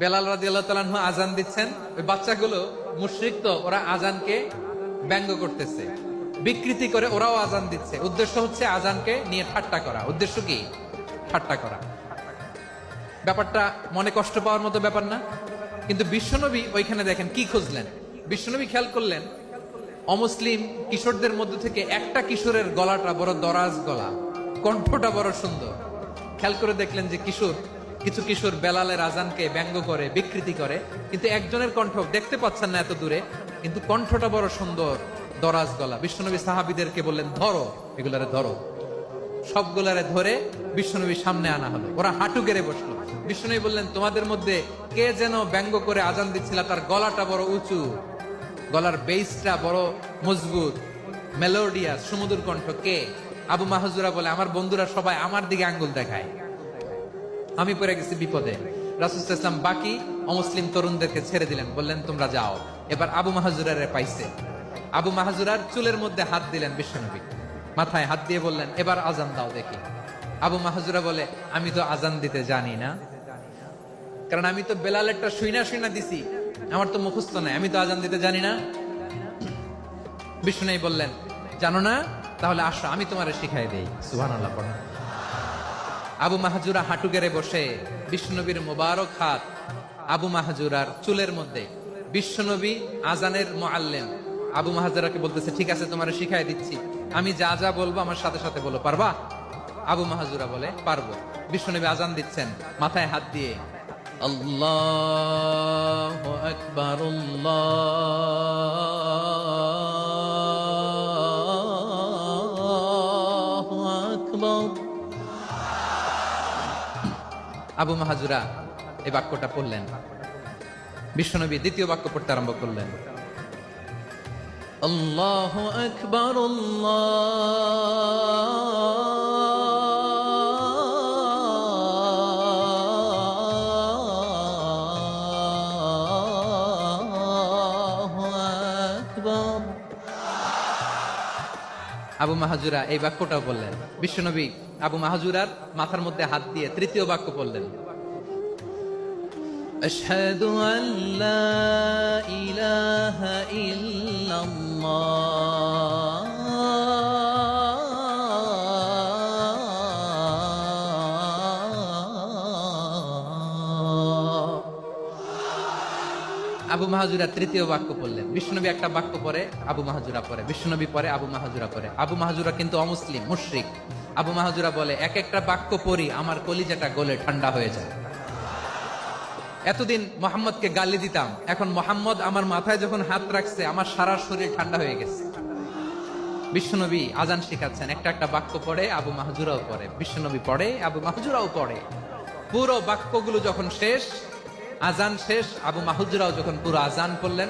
বেলাল রাদিয়াল্লাহু তাআলা আনহু আজান দিচ্ছেন, ওই বাচ্চাগুলো মুশরিক, তো ওরা আজানকে ব্যঙ্গ করতেছে, বিকৃতি করে ওরাও আজান দিচ্ছে। উদ্দেশ্য হচ্ছে আজানকে নিয়ে ঠাট্টা করা। উদ্দেশ্য কি? ঠাট্টা করা। ব্যাপারটা মনে কষ্ট পাওয়ার মতো ব্যাপার না? কিন্তু বিশ্বনবী ওইখানে দেখেন কি খুঁজলেন। বিশ্বনবী খেয়াল করলেন অমুসলিম কিশোরদের মধ্যে থেকে একটা কিশোরের গলাটা বড় দরাজ গলা, কণ্ঠটা বড় সুন্দর। খেয়াল করে দেখলেন যে কিছু কিশোর বেলালের আজানকে ব্যঙ্গ করে, বিকৃতি করে, কিন্তু একজনের কণ্ঠ দেখতে পাচ্ছেন না এত দূরে, কিন্তু কণ্ঠটা বড় সুন্দর, দরাজ গলা। বিশ্বনবী সাহাবীদেরকে বললেন, ধরো এগুলারে, ধরো। সবগুলারে ধরে বিশ্বনবীর সামনে আনা হলো। ওরা হাঁটু গেড়ে বসলো। বিশ্বনবী বললেন, তোমাদের মধ্যে কে যেন ব্যঙ্গ করে আজান দিচ্ছিল, তার গলাটা বড় উঁচু, গলার বেসটা বড় মজবুত, মেলোডিয়াস, সুমধুর কণ্ঠ, কে? আবু মাহজুরা বলে, আমার বন্ধুরা সবাই আমার দিকে আঙ্গুল দেখায়, আমি পড়ে গেছি বিপদে। রাসূল সাল্লাল্লাহু আলাইহি ওয়াসাল্লাম বাকি অমুসলিম তরুণদেরকে ছেড়ে দিলেন, বললেন তোমরা যাও। এবার আবু মাহজুরারে পাইছে। আবু মাহজুরার চুলের মধ্যে হাত দিলেন বিশ্বনবী, মাথায় হাত দিয়ে বললেন, এবার আজান দাও দেখি। আবু মাহজুরা বলে, আমি তো আজান দিতে জানি না, কারণ আমি তো বেলালেরটা শুইনা দিছি, আমার তো মুখস্থ নাই, আমি তো আজান দিতে জানি না। বিশ্বনবী বললেন, জানো না? তাহলে আসো, আমি তোমারে শিখাই দেই। সুবহানাল্লাহ পড়ো। আবু মাহজুরা হাঁটু গেড়ে বসে, বিশ্বনবীর মোবারক হাত আবু মাহজুরার চুলের মধ্যে। বিশ্বনবী আজানের মুআল্লিম আবু মাহজুরাকে বলতেছে, ঠিক আছে তোমারে শিখাই দিচ্ছি, আমি যা যা বলবো আমার সাথে সাথে বলো, পারবা? আবু মাহজুরা বলে, পারবো। বিশ্বনবী আজান দিচ্ছেন মাথায় হাত দিয়ে, আল্লাহু আকবার, আল্লাহু আকবার। আবু মাহজুরা এই বাক্যটা পড়লেন। বিশ্বনবী দ্বিতীয় বাক্য পড়তে আরম্ভ করলেন, আল্লাহু আকবার, আল্লাহু আকবার। আবু মাহজুরা এই বাক্যটাও বললেন। বিশ্বনবী আবু মাহজুরার মাথার মধ্যে হাত দিয়ে তৃতীয় বাক্য বললেন, আশহাদু আল্লা ইলাহা ইল্লাল্লাহ। আবু মাহজুরা তৃতীয় বাক্য পড়লেন। বিশ্বনবী একটা বাক্য পরে আবু মাহজুরা পরে, বিশ্বনবী পরে আবু মাহজুরা পরে। আবু মাহজুরা কিন্তু অমুসলিম, মুশরিক। আবু মাহজুরা বলে, এক একটা বাক্য পড়ি আমার কলিজাটা গলে ঠান্ডা হয়ে যায়। এতদিন মোহাম্মদকে গালি দিতাম, এখন মোহাম্মদ আমার মাথায় যখন হাত রাখছে আমার সারা শরীর ঠান্ডা হয়ে গেছে। বিশ্বনবী আজান শিখাচ্ছেন, একটা একটা বাক্য পড়ে আবু মাহজুরাও পড়ে, বিশ্বনবী পড়ে, আবু মাহজুরাও পড়ে। পুরো বাক্যগুলো যখন শেষ, আজান শেষ, আবু মাহজুরাও যখন পুরো আজান পড়লেন,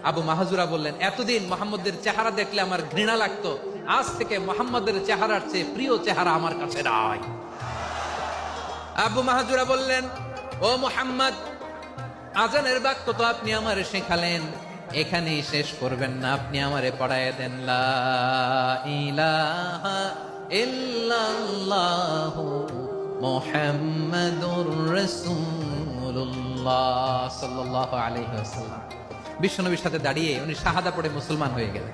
আবু মাহজুরা বললেন, এতদিন মোহাম্মদের চেহারা দেখলে আমার ঘৃণা লাগতো, আজ থেকে মোহাম্মদের চেহারার চেয়ে প্রিয় চেহারা আমার কাছে নাই। আবু মাহজুরা বললেন, ও মুহাম্মদ, আজানের বাক্য তো আপনি আমারে শেখালেন, এখানেই শেষ করবেন না, আপনি আমারে পড়ায় দেন, লা ইলাহা ইল্লাল্লাহু মুহাম্মাদুর রাসূলুল্লাহ সাল্লাল্লাহু আলাইহি ওয়াসাল্লাম। বিশ্বনবীর সাথে দাঁড়িয়ে উনি শাহাদা পড়ে মুসলমান হয়ে গেলেন।